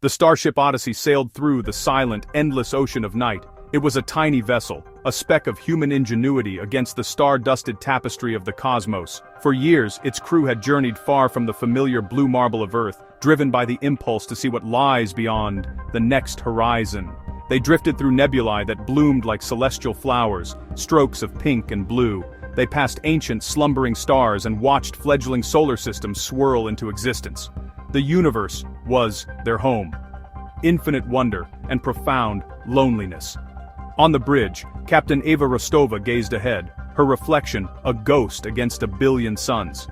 The Starship Odyssey sailed through the silent, endless ocean of night. It was a tiny vessel, a speck of human ingenuity against the star-dusted tapestry of the cosmos. For years, its crew had journeyed far from the familiar blue marble of Earth, driven by the impulse to see what lies beyond the next horizon. They drifted through nebulae that bloomed like celestial flowers, strokes of pink and blue. They passed ancient, slumbering stars and watched fledgling solar systems swirl into existence. The universe was their home. Infinite wonder and profound loneliness. On the bridge, Captain Eva Rostova gazed ahead, her reflection a ghost against a billion suns.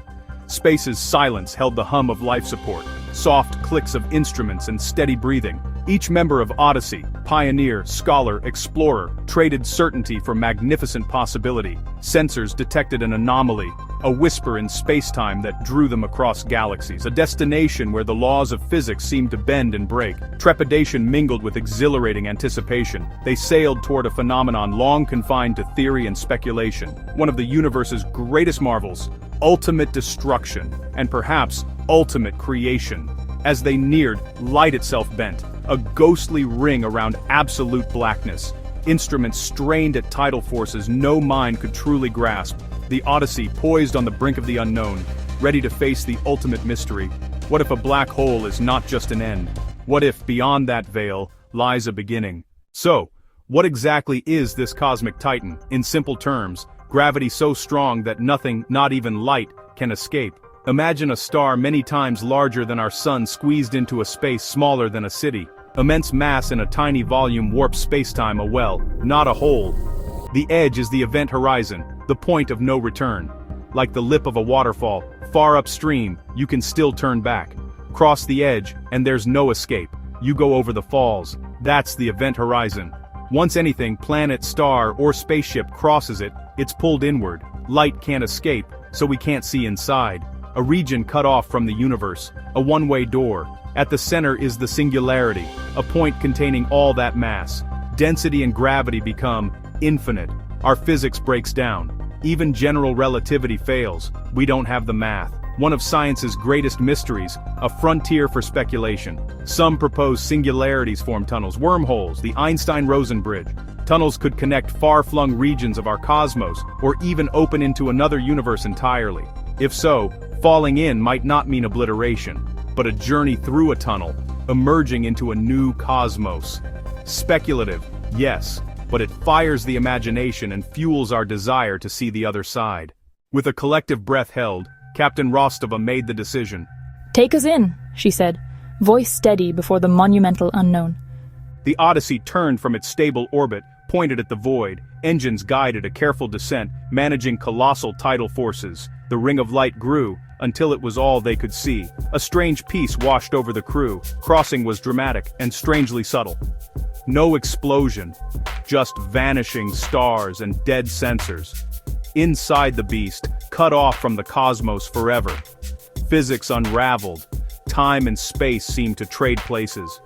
Space's silence held the hum of life support, soft clicks of instruments and steady breathing. Each member of Odyssey, pioneer, scholar, explorer, traded certainty for magnificent possibility. Sensors detected an anomaly, a whisper in space-time that drew them across galaxies, a destination where the laws of physics seemed to bend and break. Trepidation mingled with exhilarating anticipation. They sailed toward a phenomenon long confined to theory and speculation, one of the universe's greatest marvels, ultimate destruction, and perhaps ultimate creation. As they neared, light itself bent, a ghostly ring around absolute blackness. Instruments strained at tidal forces no mind could truly grasp. The Odyssey poised on the brink of the unknown, ready to face the ultimate mystery. What if a black hole is not just an end? What if, beyond that veil, lies a beginning? So, what exactly is this cosmic titan? In simple terms, gravity so strong that nothing, not even light, can escape. Imagine a star many times larger than our sun squeezed into a space smaller than a city. Immense mass in a tiny volume warps spacetime a well, not a hole. The edge is the event horizon, the point of no return. Like the lip of a waterfall, far upstream, you can still turn back. Cross the edge, and there's no escape. You go over the falls. That's the event horizon. Once anything, planet, star, or spaceship crosses it, it's pulled inward. Light can't escape, so we can't see inside. A region cut off from the universe, a one-way door. At the center is the singularity, a point containing all that mass. Density and gravity become infinite. Our physics breaks down. Even general relativity fails. We don't have the math. One of science's greatest mysteries, a frontier for speculation. Some propose singularities form tunnels, wormholes, the Einstein-Rosen bridge. Tunnels could connect far-flung regions of our cosmos, or even open into another universe entirely. If so, falling in might not mean obliteration, but a journey through a tunnel, emerging into a new cosmos. Speculative, yes, but it fires the imagination and fuels our desire to see the other side. With a collective breath held, Captain Rostova made the decision. "Take us in," she said, voice steady before the monumental unknown. The Odyssey turned from its stable orbit, pointed at the void. Engines guided a careful descent, managing colossal tidal forces. The ring of light grew, until it was all they could see. A strange peace washed over the crew. Crossing was dramatic and strangely subtle. No explosion, just vanishing stars and dead sensors. Inside the beast, cut off from the cosmos forever. Physics unraveled. Time and space seemed to trade places.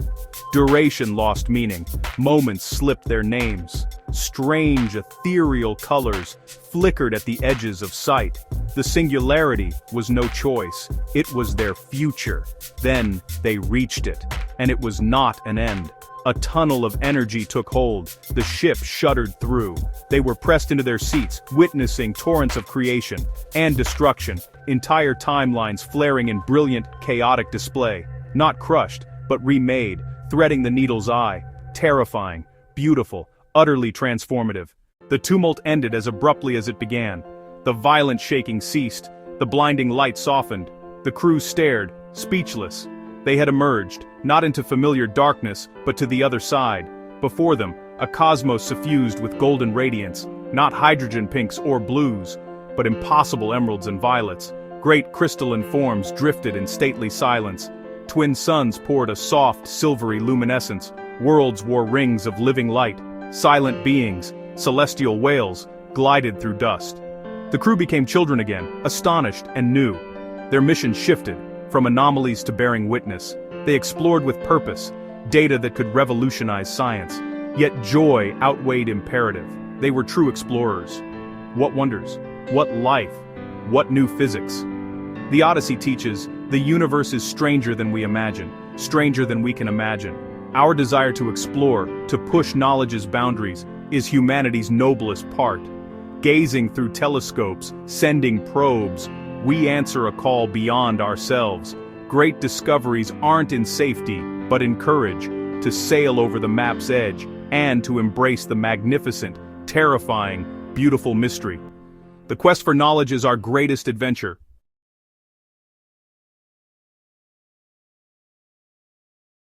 Duration lost meaning. Moments slipped their names. Strange, ethereal colors flickered at the edges of sight. The singularity was no choice. It was their future. Then, they reached it. And it was not an end. A tunnel of energy took hold. The ship shuddered through. They were pressed into their seats, witnessing torrents of creation and destruction, entire timelines flaring in brilliant, chaotic display. Not crushed, but remade, threading the needle's eye. Terrifying, beautiful, utterly transformative. The tumult ended as abruptly as it began. The violent shaking ceased. The blinding light softened. The crew stared, speechless. They had emerged, not into familiar darkness, but to the other side. Before them, a cosmos suffused with golden radiance, not hydrogen pinks or blues, but impossible emeralds and violets. Great crystalline forms drifted in stately silence. Twin suns poured a soft, silvery luminescence. Worlds wore rings of living light. Silent beings, celestial whales, glided through dust. The crew became children again, astonished and new. Their mission shifted, from anomalies to bearing witness. They explored with purpose, data that could revolutionize science. Yet joy outweighed imperative. They were true explorers. What wonders? What life? What new physics? The Odyssey teaches, the universe is stranger than we imagine. stranger than we can imagine. Our desire to explore, to push knowledge's boundaries, is humanity's noblest part. Gazing through telescopes, sending probes, we answer a call beyond ourselves. Great discoveries aren't in safety, but in courage, to sail over the map's edge, and to embrace the magnificent, terrifying, beautiful mystery. The quest for knowledge is our greatest adventure,